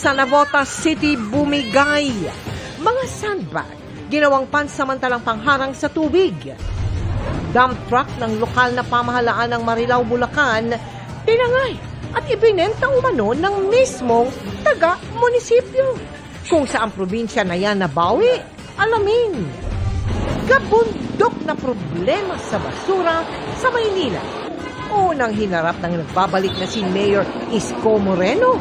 sa Navotas City bumigay. Mga sandbag, ginawang pansamantalang pangharang sa tubig. Dump truck ng lokal na pamahalaan ng Marilao, Bulacan, tinangay at ibinenta umano ng mismong taga-munisipyo. Kung saan probinsya na yan nabawi, alamin. Gabundok na problema sa basura sa Maynila. Unang hinarap ng nagbabalik na si Mayor Isko Moreno.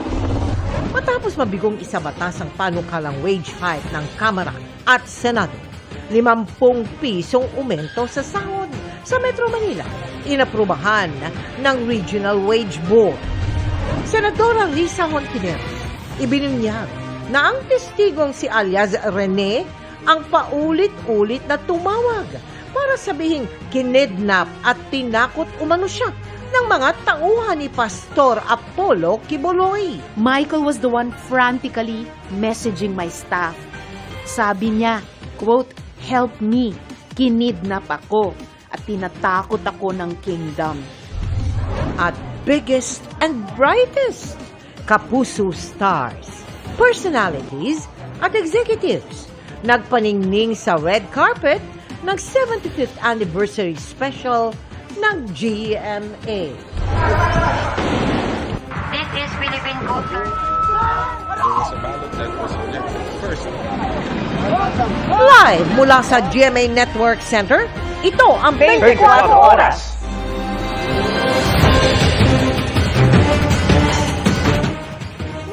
Matapos mabigong isabatas ang panukalang wage hike ng Kamara at Senado, 50 pisong umento sa sahod sa Metro Manila, inaprubahan ng Regional Wage Board. Senadora Risa Hontiveros, ibinunyag na ang testigong si alias Rene ang paulit-ulit na tumawag para sabihing kinidnap at tinakot umano siya ng mga tauhan ni Pastor Apollo Quiboloy. Michael was the one frantically messaging my staff. Sabi niya, quote, "Help me, kinidnap ako at tinatakot ako ng kingdom." At biggest and brightest, Kapuso stars, personalities at executives nagpaningning sa red carpet ng 75th anniversary special ng GMA. This is Philippine culture. There was a ballot that was rejected first. Live mula sa GMA Network Center, ito ang 24 oras.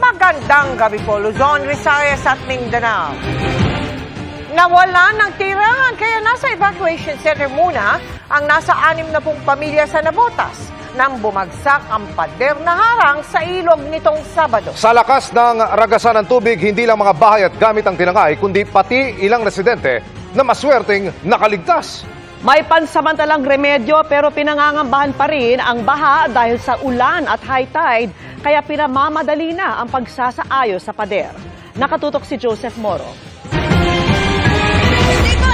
Magandang gabi po, Luzon, Visayas at Mindanao. Nawala ng tirahan kaya nasa evacuation center muna ang nasa 60 pamilya sa Navotas nang bumagsak ang pader na harang sa ilog nitong Sabado. Sa lakas ng ragasan ng tubig, hindi lang mga bahay at gamit ang tinangay, kundi pati ilang residente na maswerteng nakaligtas. May pansamantalang remedyo pero pinangangambahan pa rin ang baha dahil sa ulan at high tide, kaya pinamamadali na ang pagsasaayos sa pader. Nakatutok si Joseph Moro. Dito